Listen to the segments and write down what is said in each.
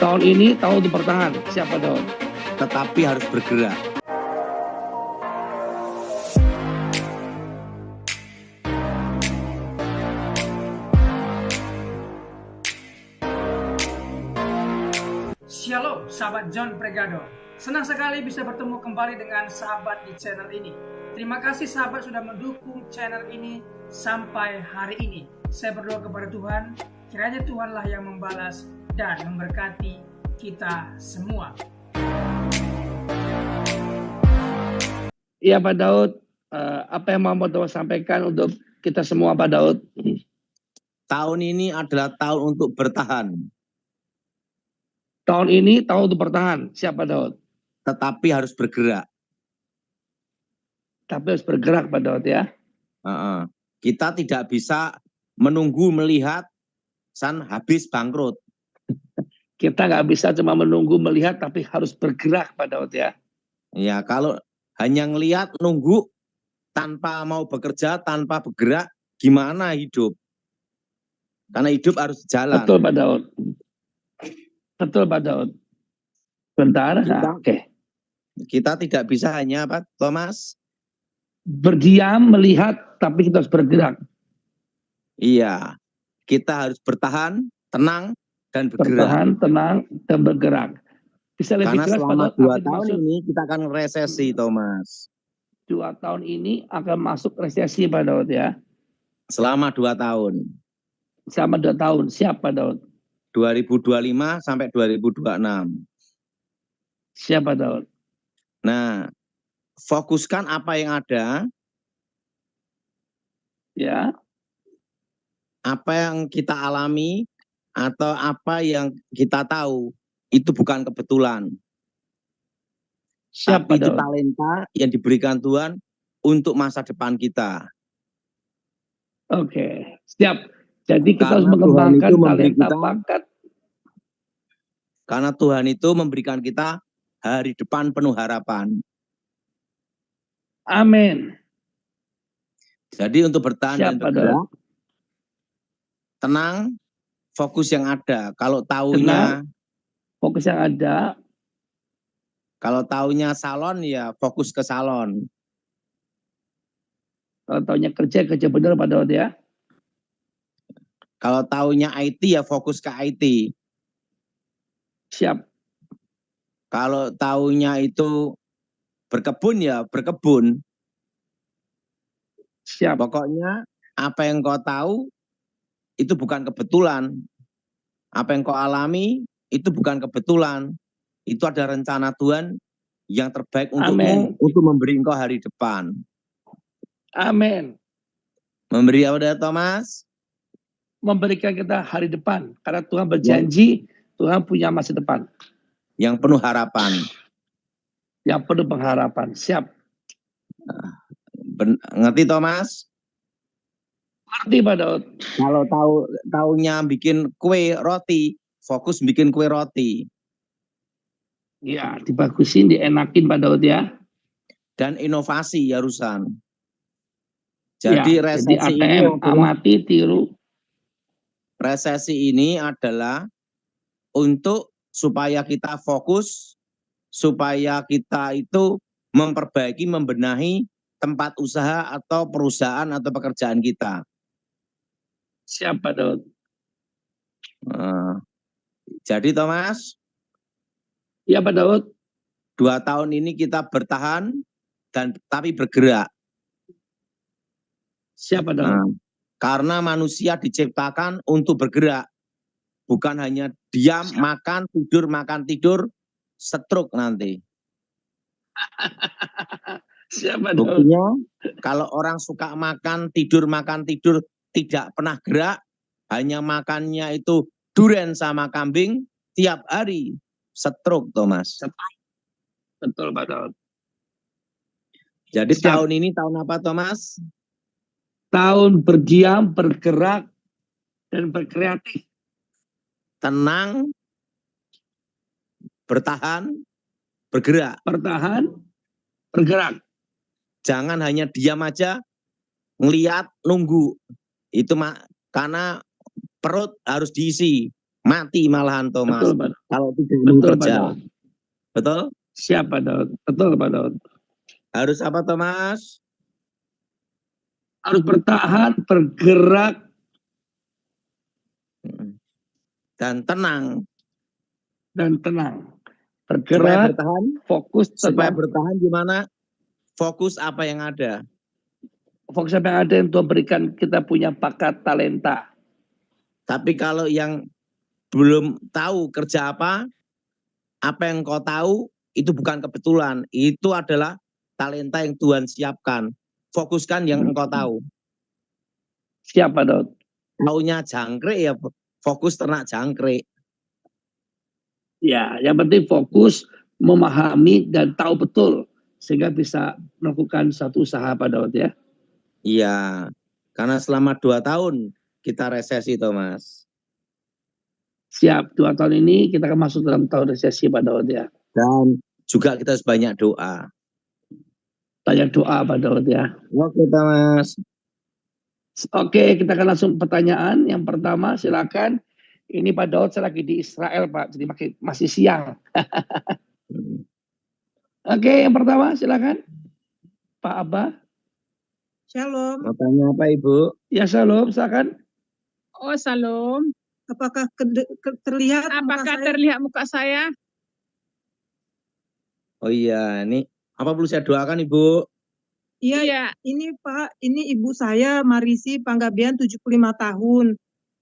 Tahun ini tahun untuk bertahan. Siapa Daud? Tetapi harus bergerak. Shalom sahabat John Pregado. Senang sekali bisa bertemu kembali dengan sahabat di channel ini. Terima kasih sahabat sudah mendukung channel ini sampai hari ini. Saya berdoa kepada Tuhan, kiranya Tuhanlah yang membalas dan memberkati kita semua. Iya Pak Daud, apa yang mau Daud sampaikan untuk kita semua Pak Daud? Tahun ini adalah tahun untuk bertahan. Tahun ini tahun untuk bertahan. Siapa Daud? Tetapi harus bergerak. Tapi harus bergerak Pak Daud ya. Kita tidak bisa menunggu melihat habis bangkrut. Kita nggak bisa cuma menunggu melihat, tapi harus bergerak Pak Daud ya. Ya, kalau hanya ngelihat nunggu tanpa mau bekerja, tanpa bergerak, gimana hidup? Karena hidup harus jalan. Betul Pak Daud. Betul Pak Daud. Bentar. Oke. Kita tidak bisa hanya apa, Thomas? Berdiam, melihat, tapi kita harus bergerak. Iya. Kita harus bertahan, tenang, dan bergerak. Bertahan, tenang, dan bergerak. Bisa lebih Karena jelas selama Pak Daud, 2 tahun ini kita akan resesi, Thomas. 2 tahun ini akan masuk resesi Pak Daud ya. Selama 2 tahun. Selama 2 tahun. Siap Pak Daud? 2025 sampai 2026. Siapa Daud? Nah, fokuskan apa yang ada. Ya. Apa yang kita alami atau apa yang kita tahu itu bukan kebetulan. Siapa tapi itu Daud? talenta yang diberikan Tuhan untuk masa depan kita. Oke, siap. Jadi kita harus Karena mengembangkan Tuhan itu talenta bakat. Karena Tuhan itu memberikan kita hari depan penuh harapan. Amin. Jadi untuk bertahan dan Siapa bergerak, Daud? tenang, fokus yang ada. Kalau taunya, fokus yang ada. kalau taunya salon ya fokus ke salon. Kalau taunya kerja benar Pak Daud ya. Kalau taunya IT ya fokus ke IT. Siap. Kalau taunya itu berkebun ya berkebun. Siap. Pokoknya apa yang kau tahu itu bukan kebetulan. Apa yang kau alami itu bukan kebetulan. Itu ada rencana Tuhan yang terbaik untukmu, untuk memberi engkau hari depan. Amin. Memberi apa Thomas? Memberikan kita hari depan. Karena Tuhan berjanji, Tuhan punya masa depan. Yang penuh harapan. Yang penuh pengharapan. Siap. Ngerti Thomas? Ngerti Pak Daud. Kalau taunya bikin kue roti, fokus bikin kue roti. Ya, dibagusin, dienakin Pak Daud ya. Dan inovasi harusan. Jadi ya, resesi jadi ATM, ini amati, tiru. Resesi ini adalah untuk supaya kita fokus, supaya kita itu memperbaiki, membenahi tempat usaha atau perusahaan atau pekerjaan kita. Siapa Daud? Jadi Thomas? Ya Pak Daud. 2 tahun ini kita bertahan tapi bergerak. Siapa Daud? Karena manusia diciptakan untuk bergerak. Bukan hanya diam, makan, tidur, stroke nanti. Siapa Daud? Buktinya kalau orang suka makan, tidur, tidak pernah gerak, hanya makannya itu duren sama kambing, tiap hari stroke, Thomas. Betul Pak Daud. Jadi tahun ini tahun apa, Thomas? Tahun berdiam, bergerak, dan berkreatif. Tenang, bertahan, bergerak. Bertahan, bergerak. Jangan hanya diam aja, ngelihat, nunggu. Itu karena perut harus diisi. Mati malahan Thomas Betul, Pak. kalau tidak mau Betul, Pak kerja. Daud. Betul? Siap, Pak Daud. Betul, Pak Daud. Harus apa Thomas? Harus bertahan, bergerak, Dan tenang. dan tenang. Supaya Bergerak, bertahan, fokus, supaya tenang. bertahan gimana? Fokus apa yang ada. Fokus apa yang ada yang Tuhan berikan, kita punya bakat, talenta. Tapi kalau yang belum tahu kerja apa yang kau tahu itu bukan kebetulan. Itu adalah talenta yang Tuhan siapkan. Fokuskan yang engkau tahu. Siap, Pak Daud. Taunya jangkrik ya fokus ternak jangkrik. Ya, yang penting fokus, memahami, dan tahu betul. Sehingga bisa melakukan satu usaha, Pak Daud ya. Iya, karena selama 2 tahun kita resesi Thomas. Siap, 2 tahun ini kita akan masuk dalam tahun resesi, Pak Daud ya. Dan juga kita harus banyak doa. Banyak doa, Pak Daud ya. Oke Thomas. Oke, kita akan langsung pertanyaan. Yang pertama, silakan. Ini Pak Daud, saya lagi di Israel, Pak. Jadi masih siang. Oke, yang pertama, silakan. Pak Abah. Shalom. Mau tanya apa Ibu? Ya, shalom, silakan. Oh, salam. Apakah terlihat Apakah muka saya? terlihat muka saya? Oh iya, ini apa perlu saya doakan Ibu? Iya, ini Pak, ini ibu saya Marisi Panggabean 75 tahun.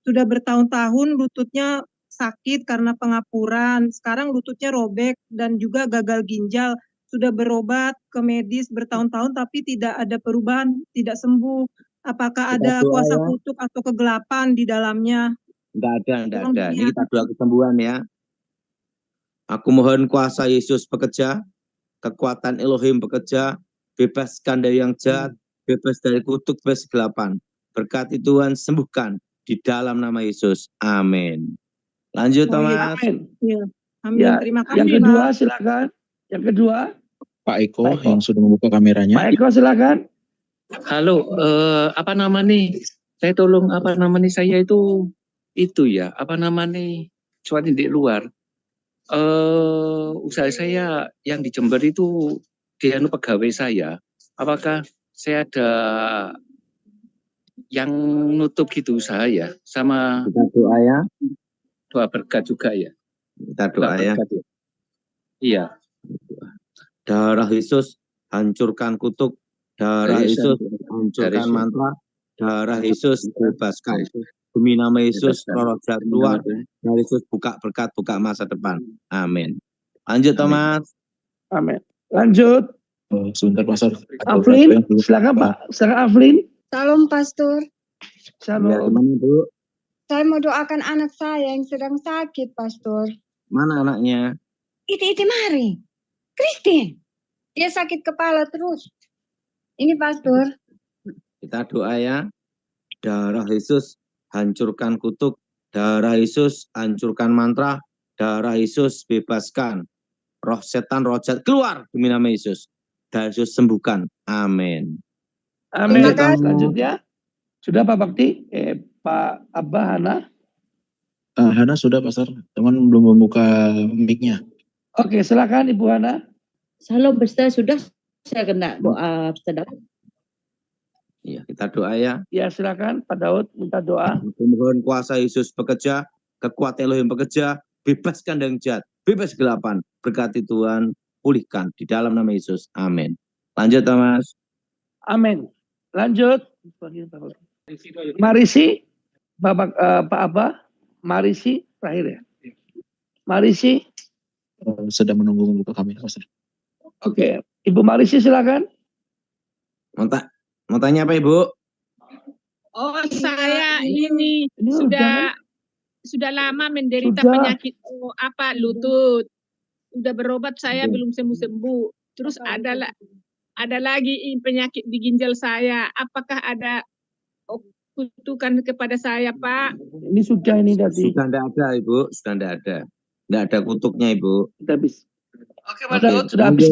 Sudah bertahun-tahun lututnya sakit karena pengapuran. Sekarang lututnya robek dan juga gagal ginjal. Sudah berobat ke medis bertahun-tahun tapi tidak ada perubahan, tidak sembuh. Apakah Kita ada doa kuasa ya. kutuk atau kegelapan di dalamnya? Enggak ada. Tolong Ini kita dilihat. doa kesembuhan ya. Aku mohon kuasa Yesus bekerja, kekuatan Elohim bekerja, bebaskan dari yang jahat, bebas dari kutuk, bebas kegelapan. Berkati Tuhan, sembuhkan di dalam nama Yesus. Amin. Lanjut Oh, iya. Thomas. Amin. Iya. Amin. Ya, Terima kasih, yang kedua, Pak. silakan. Yang kedua, Pak Eko Pak Eko. yang sudah membuka kameranya. Pak Eko, silakan. Halo, apa nama nih? Saya tolong apa nama nih saya itu ya, apa nama nih? Suara di luar. Usaha saya yang di Jember itu dia pegawai saya. Apakah saya ada yang nutup gitu usaha ya? Sama Kita doa ya. doa berkat juga ya? Kita doa ya. Berkat ya? Iya. Darah Yesus hancurkan kutuk. Darah Yesus hancurkan mantra. Darah Yesus bebaskan. Demi nama Yesus, roh jahat keluar. Darah Yesus buka berkat, buka masa depan. Amin. Lanjut Thomas. Amin. Lanjut. Sebentar Pastor. Aflin, silakan Pak. Silakan Aflin. Salam Pastor, Ya, Shalom. teman Ibu. saya mau doakan anak saya yang sedang sakit, Pastor. Mana anaknya? Iti mari, Christine. Dia sakit kepala terus. Ini Pastor. Kita doa ya. Darah Yesus hancurkan kutuk. Darah Yesus hancurkan mantra. Darah Yesus bebaskan. Roh setan, roh jahat keluar demi nama Yesus. Darah Yesus sembuhkan. Amin. Amin. Terima kasih. Selanjutnya, sudah Pak Bakti, Pak Abah, Hana. Hana sudah Pastor, teman belum membuka mic-nya. Oke, silakan Ibu Hana. Salam Pastor, sudah saya kena doa Pastor. Ya, kita doa ya. Ya, silakan Pak Daud minta doa. Mohon kuasa Yesus bekerja, kekuatan Elohim bekerja, bebaskan dari jahat, bebas kegelapan. Berkati Tuhan, pulihkan di dalam nama Yesus. Amin. Lanjut Thomas. Amin. Lanjut. Marisi, Pak Abah, Marisi terakhir ya. Marisi. Sedang menunggu membuka kamera Pastor. Oke, Ibu Marisi silakan. Mau tanya apa Ibu? Oh, saya ini sudah lama menderita Sudah. penyakit lutut. Udah berobat saya belum sembuh-sembuh. Terus ada lagi penyakit di ginjal saya. Apakah ada kutukan kepada saya, Pak? Ini sudah ini tadi. Sudah tidak ada Ibu, sudah tidak ada. Tidak ada kutuknya Ibu. Kita habis. Oke, Pak Daud sudah habis.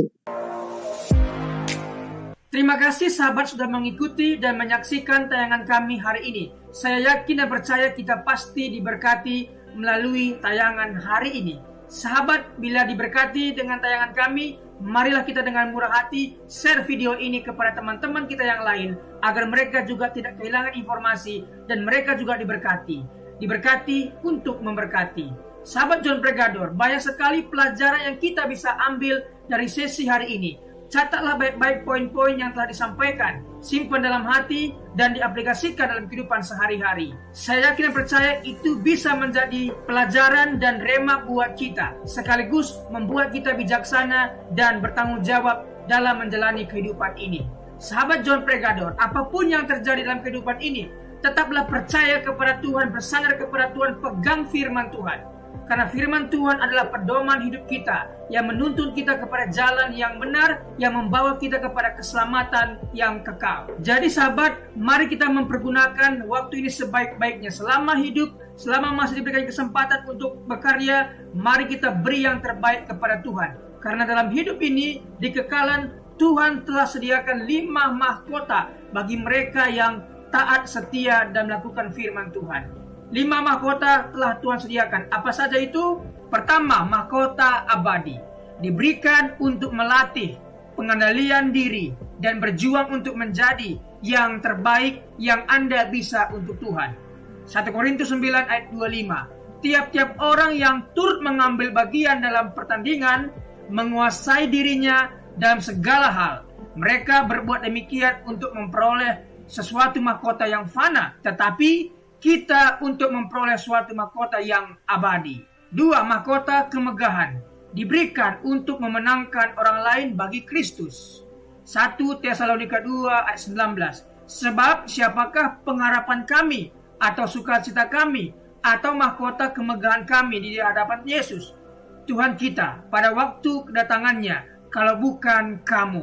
Terima kasih sahabat sudah mengikuti dan menyaksikan tayangan kami hari ini. Saya yakin dan percaya kita pasti diberkati melalui tayangan hari ini. Sahabat, bila diberkati dengan tayangan kami, marilah kita dengan murah hati share video ini kepada teman-teman kita yang lain, agar mereka juga tidak kehilangan informasi dan mereka juga diberkati. Diberkati untuk memberkati. Sahabat John Pregador, banyak sekali pelajaran yang kita bisa ambil dari sesi hari ini. Catatlah baik-baik poin-poin yang telah disampaikan, simpan dalam hati, dan diaplikasikan dalam kehidupan sehari-hari. Saya yakin dan percaya itu bisa menjadi pelajaran dan rema buat kita, sekaligus membuat kita bijaksana dan bertanggung jawab dalam menjalani kehidupan ini. Sahabat John Pregador, apapun yang terjadi dalam kehidupan ini, tetaplah percaya kepada Tuhan, bersandar kepada Tuhan, pegang firman Tuhan. Karena firman Tuhan adalah pedoman hidup kita yang menuntun kita kepada jalan yang benar, yang membawa kita kepada keselamatan yang kekal. Jadi sahabat, mari kita mempergunakan waktu ini sebaik-baiknya. Selama hidup, selama masih diberikan kesempatan untuk berkarya, mari kita beri yang terbaik kepada Tuhan. Karena dalam hidup ini, di kekalan, Tuhan telah sediakan 5 mahkota bagi mereka yang taat, setia, dan melakukan firman Tuhan. 5 mahkota telah Tuhan sediakan. Apa saja itu? Pertama, mahkota abadi. Diberikan untuk melatih pengendalian diri dan berjuang untuk menjadi yang terbaik yang Anda bisa untuk Tuhan. 1 Korintus 9 ayat 25. Tiap-tiap orang yang turut mengambil bagian dalam pertandingan menguasai dirinya dalam segala hal. Mereka berbuat demikian untuk memperoleh sesuatu mahkota yang fana, tetapi kita untuk memperoleh suatu mahkota yang abadi. 2. Mahkota kemegahan diberikan untuk memenangkan orang lain bagi Kristus. 1 Tesalonika 2 ayat 19. Sebab siapakah pengharapan kami atau sukacita kami atau mahkota kemegahan kami di hadapan Yesus Tuhan kita pada waktu kedatangannya, kalau bukan kamu.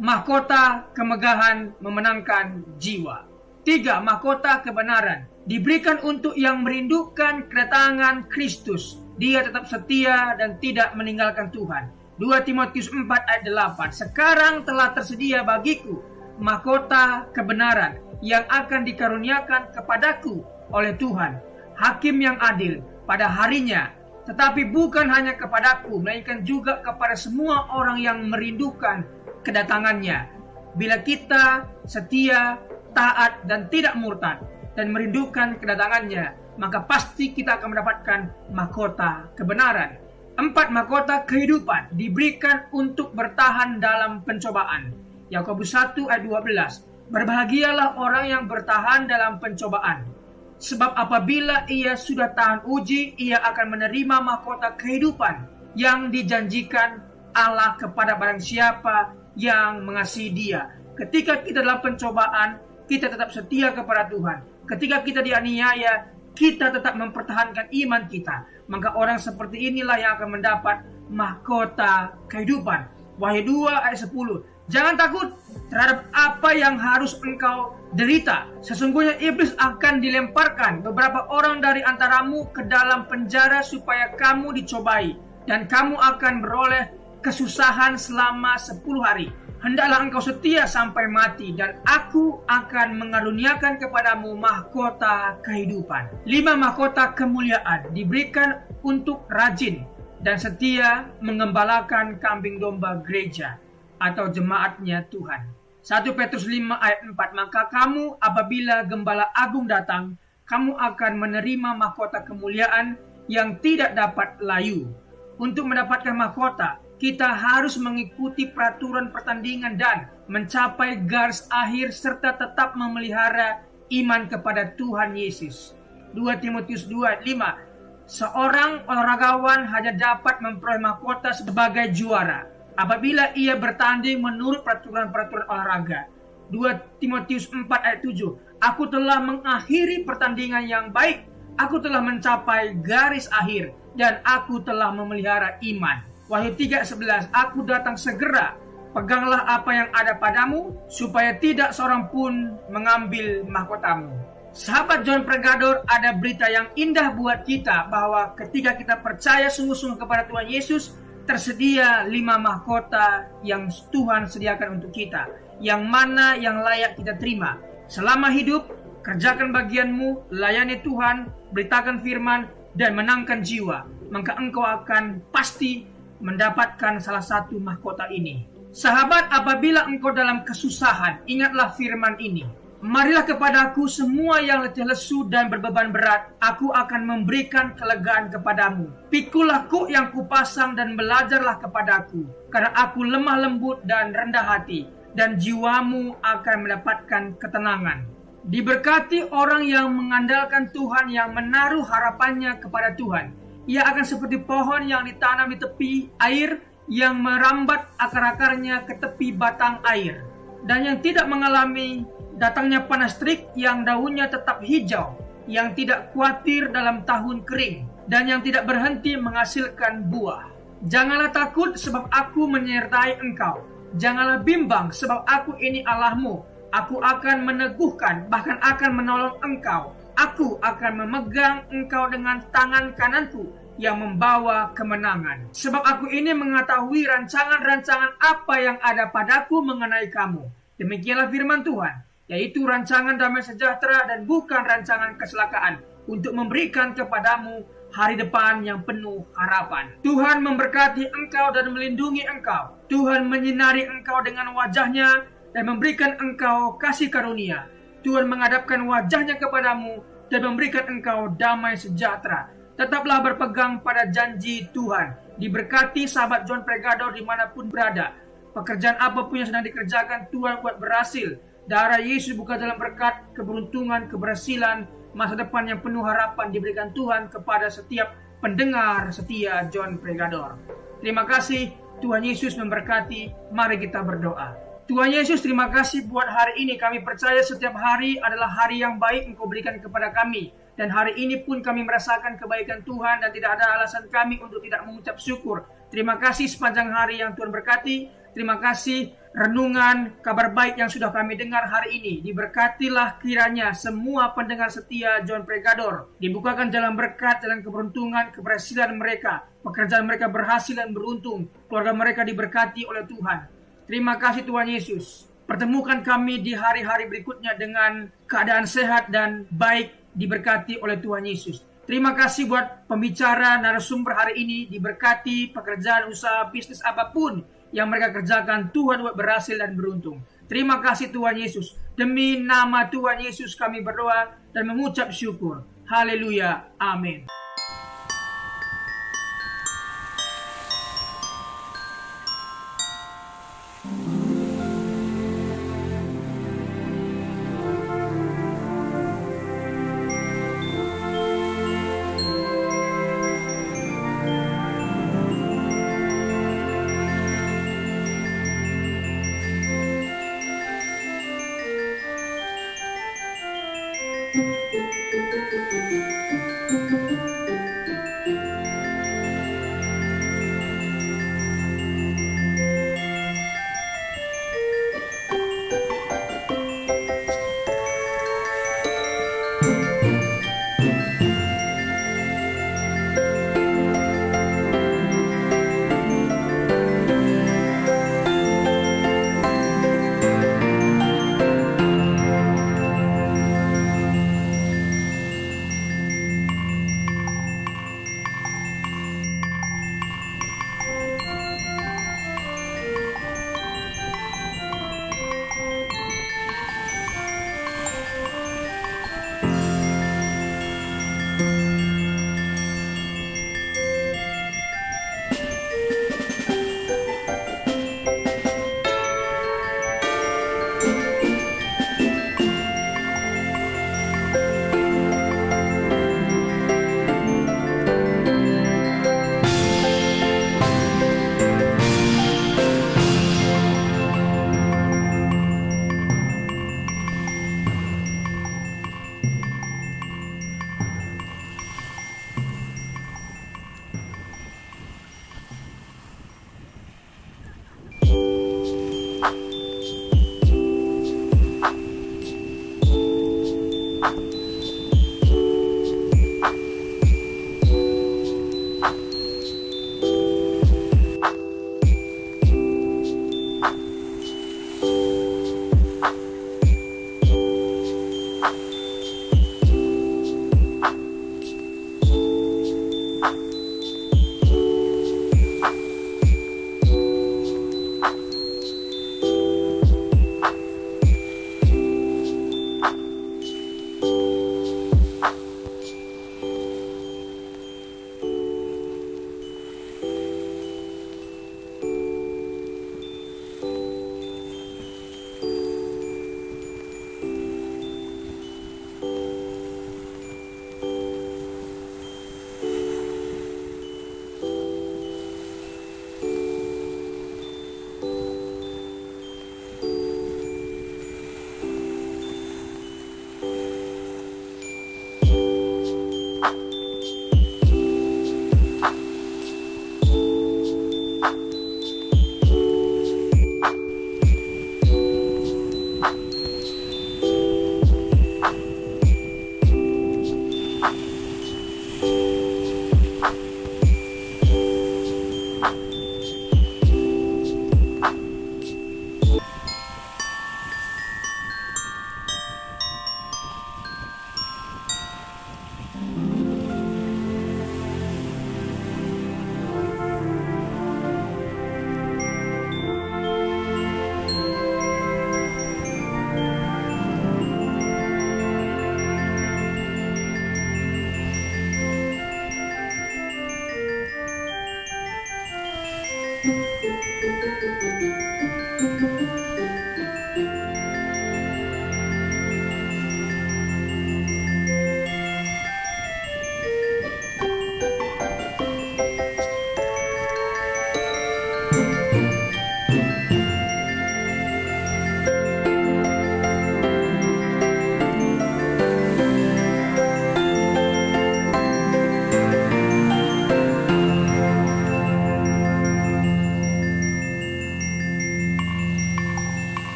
Mahkota kemegahan memenangkan jiwa. 3. Mahkota kebenaran diberikan untuk yang merindukan kedatangan Kristus. Dia tetap setia dan tidak meninggalkan Tuhan. 2 Timotius 4 ayat 8. Sekarang telah tersedia bagiku mahkota kebenaran yang akan dikaruniakan kepadaku oleh Tuhan, Hakim yang adil pada harinya. Tetapi bukan hanya kepadaku, melainkan juga kepada semua orang yang merindukan kedatangannya. Bila kita setia, taat, dan tidak murtad, dan merindukan kedatangannya, maka pasti kita akan mendapatkan mahkota kebenaran. 4. Mahkota kehidupan diberikan untuk bertahan dalam pencobaan. Yakobus 1 ayat 12. Berbahagialah orang yang bertahan dalam pencobaan, sebab apabila ia sudah tahan uji, ia akan menerima mahkota kehidupan yang dijanjikan Allah kepada barang siapa yang mengasihi Dia. Ketika kita dalam pencobaan, kita tetap setia kepada Tuhan. Ketika kita dianiaya, kita tetap mempertahankan iman kita. Maka orang seperti inilah yang akan mendapat mahkota kehidupan. Wahyu 2 ayat 10. Jangan takut terhadap apa yang harus engkau derita. Sesungguhnya iblis akan dilemparkan beberapa orang dari antaramu ke dalam penjara supaya kamu dicobai, dan kamu akan beroleh kesusahan selama 10 hari. Hendaklah engkau setia sampai mati, dan aku akan mengaruniakan kepadamu mahkota kehidupan. 5. Mahkota kemuliaan diberikan untuk rajin dan setia mengembalakan kambing domba gereja atau jemaatnya Tuhan. 1 Petrus 5 ayat 4. Maka kamu apabila gembala agung datang, kamu akan menerima mahkota kemuliaan yang tidak dapat layu. Untuk mendapatkan mahkota, kita harus mengikuti peraturan pertandingan dan mencapai garis akhir serta tetap memelihara iman kepada Tuhan Yesus. 2 Timotius 2 ayat 5. Seorang olahragawan hanya dapat memperoleh mahkota sebagai juara apabila ia bertanding menurut peraturan-peraturan olahraga. 2 Timotius 4 ayat 7. Aku telah mengakhiri pertandingan yang baik, aku telah mencapai garis akhir, dan aku telah memelihara iman. Wahyu 3:11. Aku datang segera, peganglah apa yang ada padamu, supaya tidak seorang pun mengambil mahkotamu. Sahabat John Pregador, ada berita yang indah buat kita, bahwa ketika kita percaya sungguh-sungguh kepada Tuhan Yesus, tersedia 5 mahkota yang Tuhan sediakan untuk kita, yang mana yang layak kita terima. Selama hidup, kerjakan bagianmu, layani Tuhan, beritakan firman, dan menangkan jiwa, maka engkau akan pasti mendapatkan salah satu mahkota ini. Sahabat, apabila engkau dalam kesusahan, ingatlah firman ini. Marilah kepadaku semua yang letih lesu dan berbeban berat, aku akan memberikan kelegaan kepadamu. Pikulah kuk yang kupasang dan belajarlah kepadaku, karena aku lemah lembut dan rendah hati, dan jiwamu akan mendapatkan ketenangan. Diberkati orang yang mengandalkan Tuhan, yang menaruh harapannya kepada Tuhan. Ia akan seperti pohon yang ditanam di tepi air, yang merambat akar-akarnya ke tepi batang air, dan yang tidak mengalami datangnya panas terik, yang daunnya tetap hijau, yang tidak khawatir dalam tahun kering, dan yang tidak berhenti menghasilkan buah. Janganlah takut, sebab aku menyertai engkau. Janganlah bimbang, sebab aku ini Allahmu. Aku akan meneguhkan, bahkan akan menolong engkau. Aku akan memegang engkau dengan tangan kananku yang membawa kemenangan. Sebab aku ini mengetahui rancangan-rancangan apa yang ada padaku mengenai kamu. Demikianlah firman Tuhan, yaitu rancangan damai sejahtera dan bukan rancangan kecelakaan, untuk memberikan kepadamu hari depan yang penuh harapan. Tuhan memberkati engkau dan melindungi engkau. Tuhan menyinari engkau dengan wajahnya dan memberikan engkau kasih karunia. Tuhan menghadapkan wajahnya kepadamu dan memberikan engkau damai sejahtera. Tetaplah berpegang pada janji Tuhan. Diberkati sahabat John Pregador dimanapun berada. Pekerjaan apapun yang sedang dikerjakan, Tuhan buat berhasil. Darah Yesus bukan dalam berkat, keberuntungan, keberhasilan, masa depan yang penuh harapan diberikan Tuhan kepada setiap pendengar setia John Pregador. Terima kasih, Tuhan Yesus memberkati. Mari kita berdoa. Tuhan Yesus, terima kasih buat hari ini. Kami percaya setiap hari adalah hari yang baik Engkau berikan kepada kami. Dan hari ini pun kami merasakan kebaikan Tuhan dan tidak ada alasan kami untuk tidak mengucap syukur. Terima kasih sepanjang hari yang Tuhan berkati. Terima kasih renungan kabar baik yang sudah kami dengar hari ini. Diberkatilah kiranya semua pendengar setia John Pregador. Dibukakan jalan berkat, jalan keberuntungan, keberhasilan mereka. Pekerjaan mereka berhasil dan beruntung. Keluarga mereka diberkati oleh Tuhan. Terima kasih Tuhan Yesus. Pertemukan kami di hari-hari berikutnya dengan keadaan sehat dan baik, diberkati oleh Tuhan Yesus. Terima kasih buat pembicara narasumber hari ini. Diberkati pekerjaan, usaha, bisnis apapun yang mereka kerjakan, Tuhan buat berhasil dan beruntung. Terima kasih Tuhan Yesus. Demi nama Tuhan Yesus kami berdoa dan mengucap syukur. Haleluya. Amin.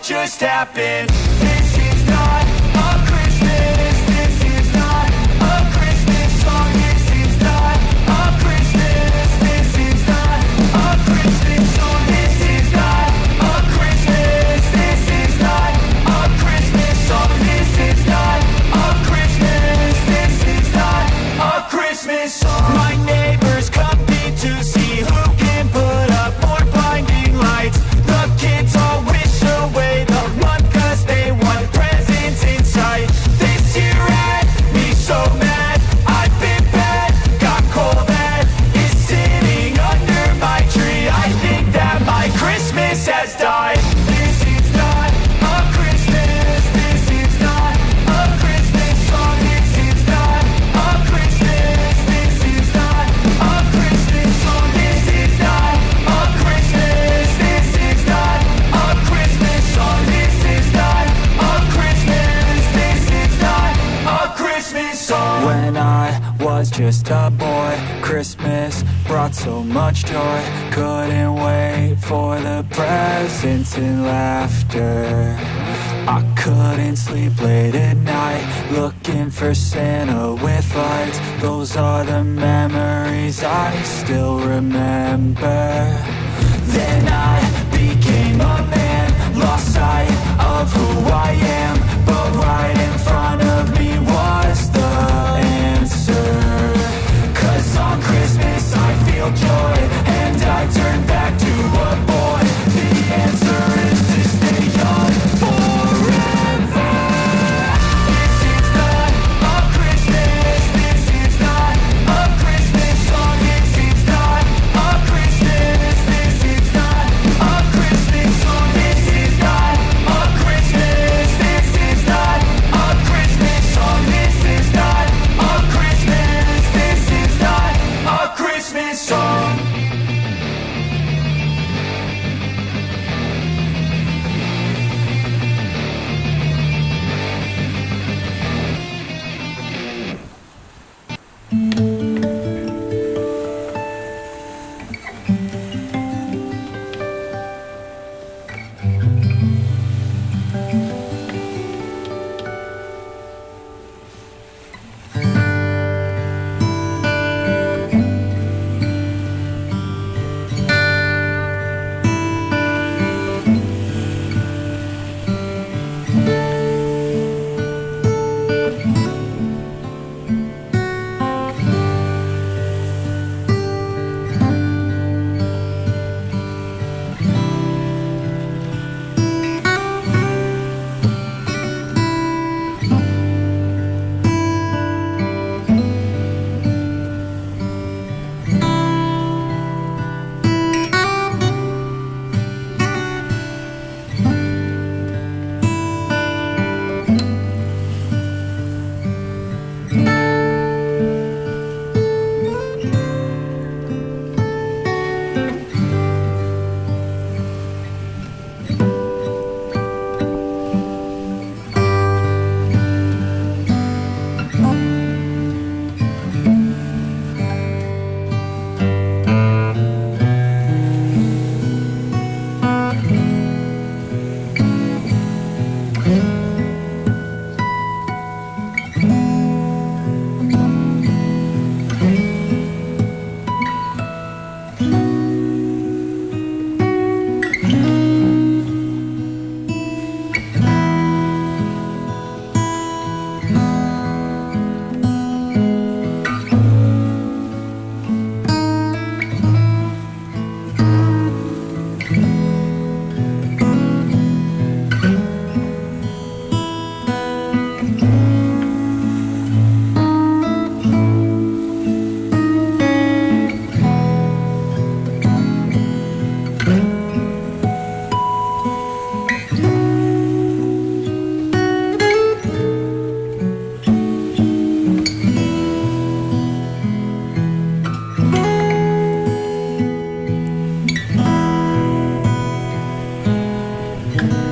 just happened. This is not a Christmas. This is not a Christmas song. This is not a Christmas. This is not a Christmas song. This is not a Christmas. This is not a Christmas song. This is not a Christmas. This is not a Christmas song. My neighbors compete to see who can put up more blinding lights. The kids all wish away the month 'cause they want presents in sight. This year had me so mad. I've been bad, got cold that is sitting under my tree. I think that my Christmas has died. This is not a Christmas. This is not a Christmas song. This is not a Christmas. This is not a Christmas song. This is not a Christmas. This is not a Christmas song. This is not a Christmas. This is not a Christmas song. When I was just a boy, Christmas brought so much joy. Couldn't wait for the presents and laughter. I couldn't sleep late at night, looking for Santa with lights. Those are the memories I still remember. Then I became a man, lost sight of who I am, but right in front of me was the answer. 'Cause on Christmas I feel joy, and I turn back to a boy. The answer is to stay young forever. This is not a Christmas. This is not a Christmas song. This is not a Christmas. This is not a Christmas song. Yesus.